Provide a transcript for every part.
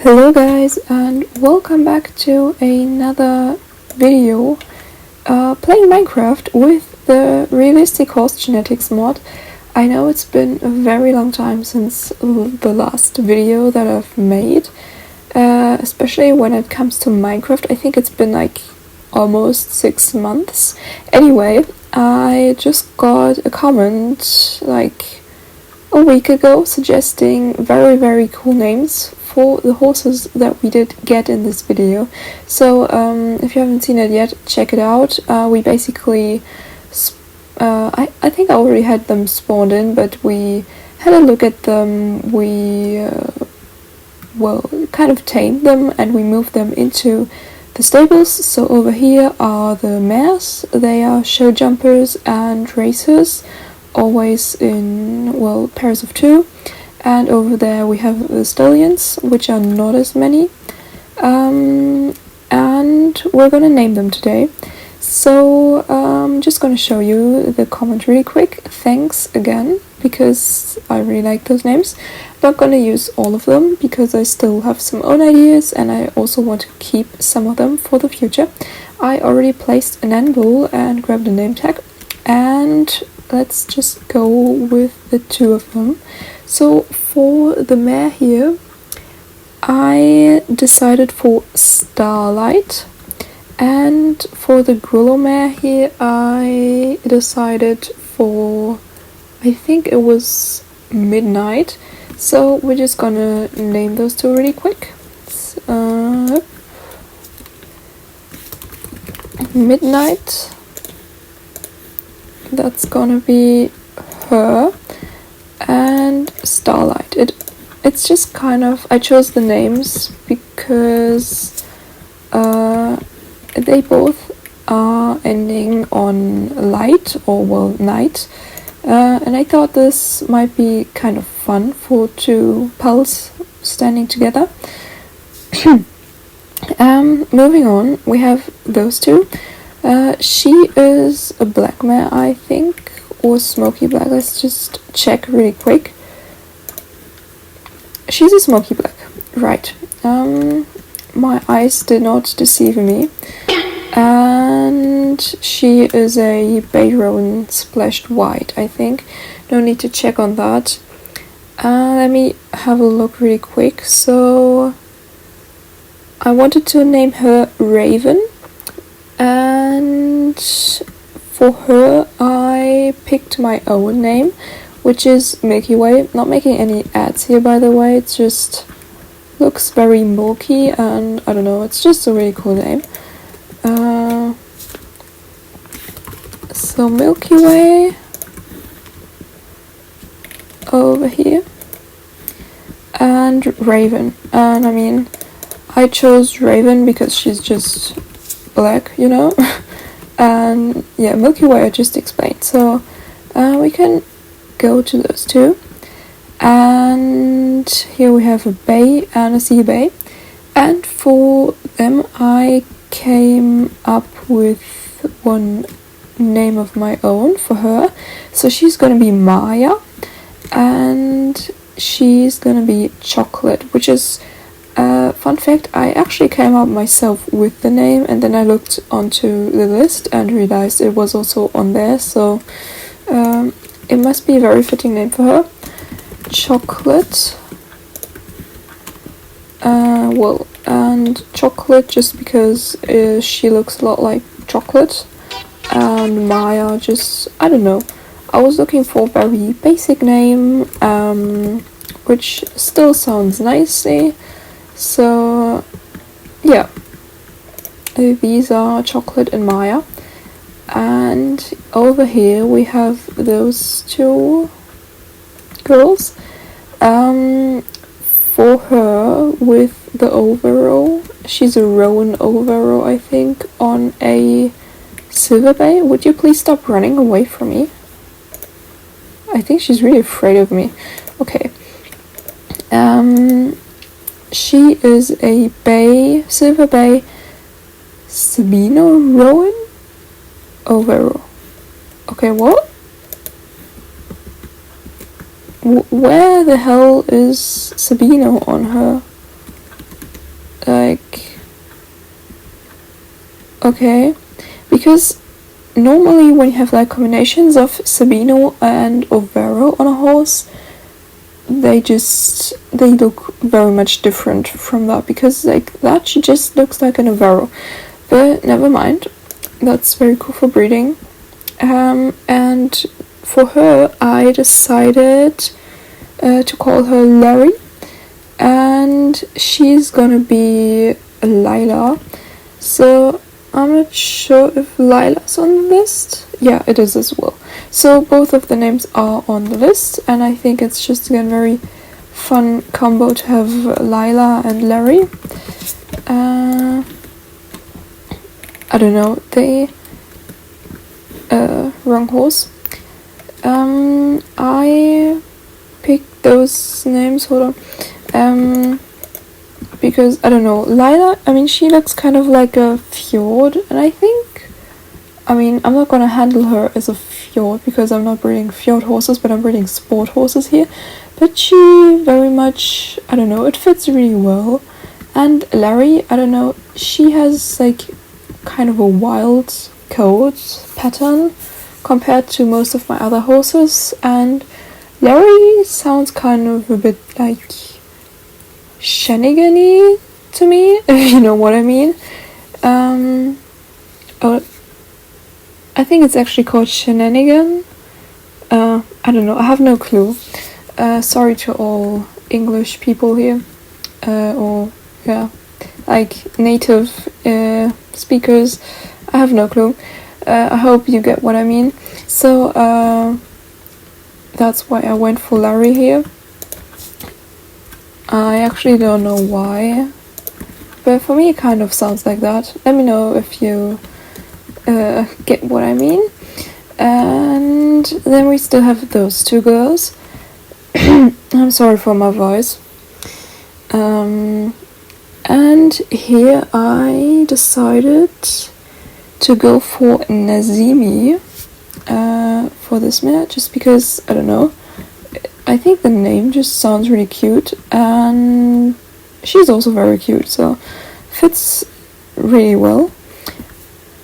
Hello guys, and welcome back to another video playing Minecraft with the realistic horse genetics mod. I know it's been a very long time since the last video that I've made, especially when it comes to Minecraft. I think it's been like almost 6 months. Anyway, I just got a comment like a week ago suggesting very cool names for the horses that we did get in this video. So if you haven't seen it yet, check it out. We basically I think I already had them spawned in, but we had a look at them. We kind of tamed them and we moved them into the stables. So over here are the mares. They are show jumpers and racers, always in pairs of 2. And over there we have the stallions, which are not as many, and we're gonna name them today. So I'm just gonna show you the comment really quick. Thanks again, because I really like those names. I'm not gonna use all of them because I still have some own ideas and I also want to keep some of them for the future. I already placed an anvil and grabbed a name tag, and let's just go with the 2 of them. So for the mare here, I decided for Starlight, and for the Grullo mare here, I decided for, I think it was Midnight. So we're just gonna name those 2 really quick. Midnight, that's gonna be her, and Starlight. It's just kind of, I chose the names because they both are ending on light or night, and I thought this might be kind of fun for 2 pals standing together. Moving on, we have those 2. She is a black mare, I think, or smoky black. Let's just check really quick. She's a smoky black, right. My eyes did not deceive me. And she is a beige rowan splashed white, I think. No need to check on that. Let me have a look really quick. So I wanted to name her Raven, and for her I picked my own name, which is Milky Way. Not making any ads here, by the way, it just looks very milky and I don't know, it's just a really cool name. So Milky Way over here, and Raven. And I mean, I chose Raven because she's just black, you know. And yeah, Milky Way I just explained. So we can go to those 2. And here we have a bay and a sea bay. And for them I came up with one name of my own for her. So she's gonna be Maya, and she's gonna be Chocolate, which is fun fact, I actually came up myself with the name and then I looked onto the list and realized it was also on there, so it must be a very fitting name for her. Chocolate. And Chocolate just because she looks a lot like chocolate. And Maya, just, I don't know. I was looking for a very basic name, which still sounds nicely. So yeah, these are Chocolate and Maya. And over here we have those 2 girls. For her, with the overall, she's a rowan overall, I think, on a silver bay. Would you please stop running away from me? I think she's really afraid of me. Okay. She is a bay, silver bay, Sabino rowan overall. Okay, what? Where the hell is Sabino on her? like, okay, because normally when you have like combinations of Sabino and Overo on a horse, they look very much different from that, because like that she just looks like an Overo. But never mind, that's very cool for breeding. And for her I decided to call her Larry, and she's gonna be Lila. So I'm not sure if Lila's on the list. Yeah, it is as well. So both of the names are on the list, and I think it's just again very fun combo to have Lila and Larry. I don't know, wrong horse. I picked those names, hold on, because, I don't know, Lila, I mean, she looks kind of like a fjord, and I think, I mean, I'm not gonna handle her as a fjord, because I'm not breeding fjord horses, but I'm breeding sport horses here, but she very much, I don't know, it fits really well. And Larry, I don't know, she has like kind of a wild coat pattern compared to most of my other horses, and Larry sounds kind of a bit like shenanigan-y to me, if you know what I mean. I think it's actually called shenanigan. I don't know, I have no clue. Sorry to all English people here, or yeah, like native speakers. I have no clue. I hope you get what I mean. So that's why I went for Larry here. I actually don't know why, but for me it kind of sounds like that. Let me know if you get what I mean. And then we still have those two girls. I'm sorry for my voice. And here I decided to go for Nazimi for this mare, just because, I don't know, I think the name just sounds really cute, and she's also very cute, so fits really well.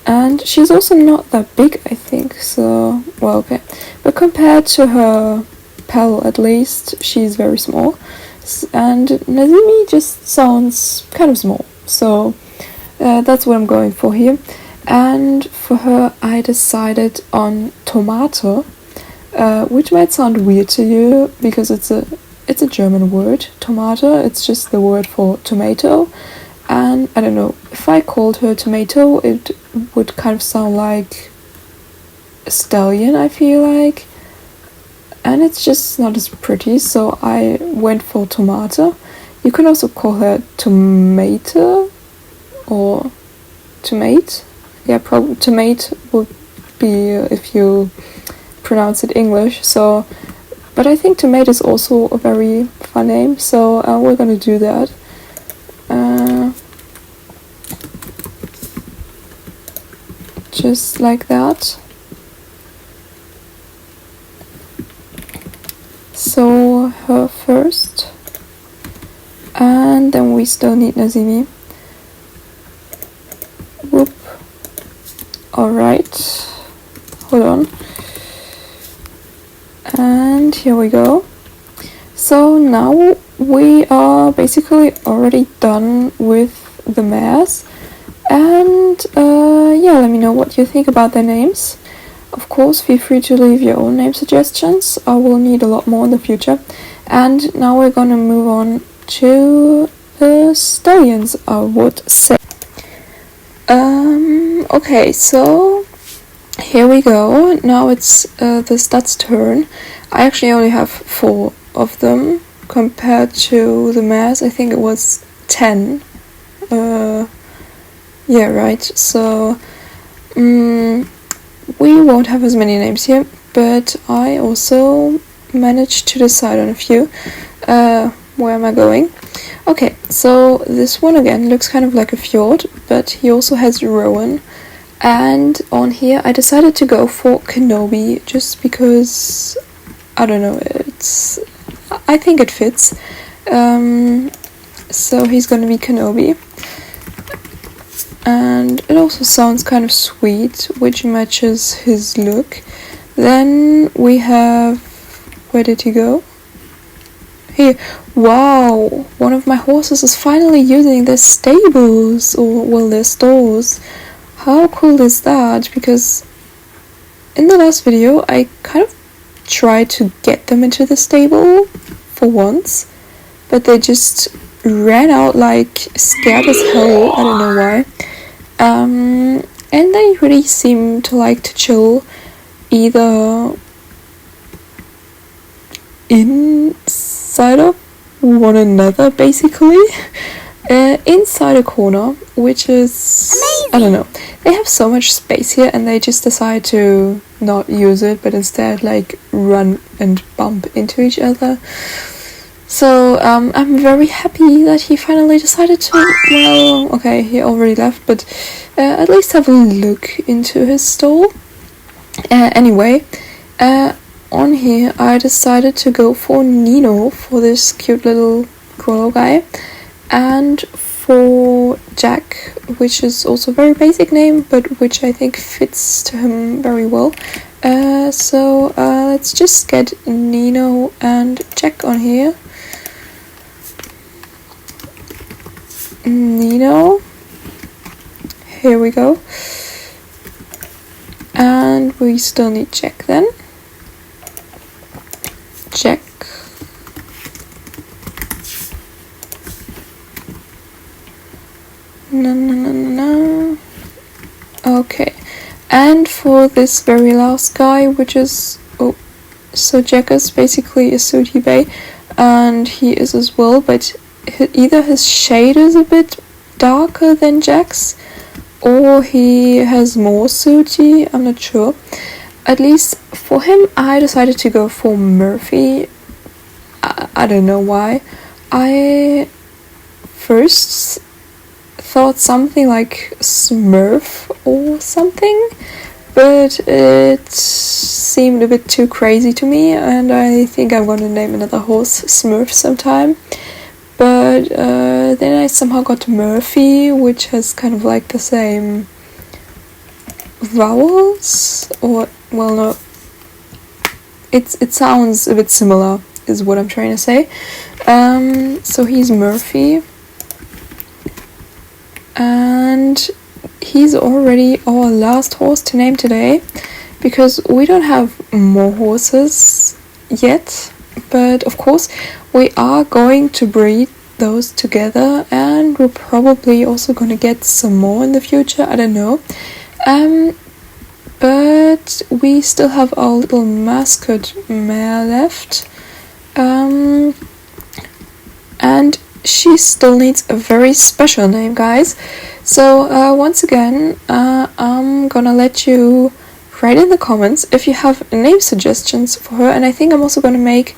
And she's also not that big, I think, so, well, okay. But compared to her pal, at least, she's very small. And Nazimi just sounds kind of small, so that's what I'm going for here. And for her I decided on Tomato, which might sound weird to you because it's a German word, tomato. It's just the word for tomato, and I don't know, if I called her Tomato it would kind of sound like a stallion, I feel like, and it's just not as pretty, so I went for Tomato. You can also call her Tomato or Tomate. Yeah, probably Tomate would be if you pronounce it English. So, but I think Tomate is also a very fun name, so we're gonna do that. Just like that. So her first, and then we still need Nazimi. Whoop. Alright, hold on. And here we go. So now we are basically already done with the mares. And yeah, let me know what you think about their names. Of course, feel free to leave your own name suggestions. I will need a lot more in the future. And now we're gonna move on to the stallions, I would say. Okay, so here we go. Now it's the stud's turn. I actually only have 4 of them compared to the mares. I think it was 10. Yeah, right. So we won't have as many names here, but I also managed to decide on a few. Where am I going? Okay, so this one again looks kind of like a fjord, but he also has Rowan. And on here I decided to go for Kenobi just because, I don't know, I think it fits. so he's gonna be Kenobi. And it also sounds kind of sweet, which matches his look. Then we have, where did he go? Here. Wow, one of my horses is finally using their stables, or well, their stalls. How cool is that? Because in the last video I kind of tried to get them into the stable for once, but they just ran out like scared as hell. I don't know why. And they really seem to like to chill either inside of one another, basically, inside a corner, which is amazing. I don't know, they have so much space here and they just decide to not use it, but instead like run and bump into each other. So I'm very happy that he finally decided to, well, okay, he already left, but at least have a look into his stall. Anyway, on here I decided to go for Nino, for this cute little Grollo guy, and for Jack, which is also a very basic name, but which I think fits to him very well. So let's just get Nino and Jack on here. Nino, here we go, and we still need Jack then. Jack, no. Okay, and for this very last guy, which is, oh, so Jack is basically a Sooty Bay, and he is as well, but either his shade is a bit darker than Jack's, or he has more Sooty, I'm not sure. At least for him I decided to go for Murphy. I don't know why. I first thought something like Smurf or something, but it seemed a bit too crazy to me, and I think I'm going to name another horse Smurf sometime. But then I somehow got Murphy, which has kind of like the same vowels, or, well, no, it sounds a bit similar, is what I'm trying to say. So he's Murphy, and he's already our last horse to name today, because we don't have more horses yet. But of course we are going to breed those together, and we're probably also going to get some more in the future, I don't know. But we still have our little mascot mare left, and she still needs a very special name, guys. So once again, I'm gonna let you write in the comments if you have name suggestions for her, and I think I'm also gonna make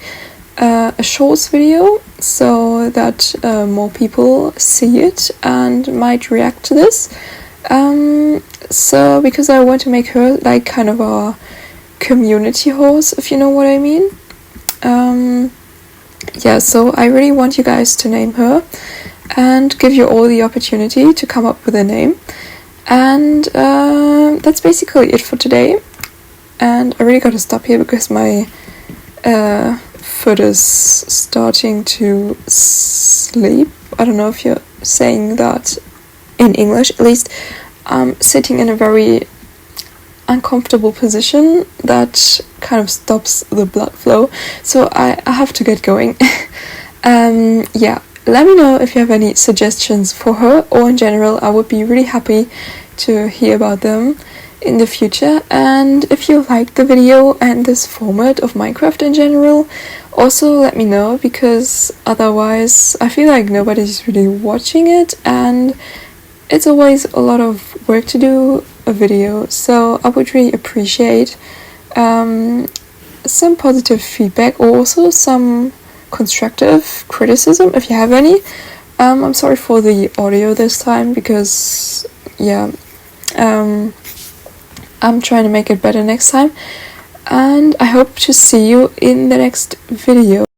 a shorts video so that more people see it and might react to this. So because I want to make her like kind of a community horse, if you know what I mean. Yeah, so I really want you guys to name her and give you all the opportunity to come up with a name. And that's basically it for today. And I really gotta stop here because my foot is starting to sleep. I don't know if you're saying that in English. At least I'm sitting in a very uncomfortable position that kind of stops the blood flow, so I have to get going. Yeah, let me know if you have any suggestions for her, or in general. I would be really happy to hear about them in the future. And if you like the video and this format of Minecraft in general, also let me know, because otherwise I feel like nobody's really watching it, and it's always a lot of work to do a video, so I would really appreciate some positive feedback, or also some constructive criticism if you have any. I'm sorry for the audio this time, because yeah, I'm trying to make it better next time, and I hope to see you in the next video.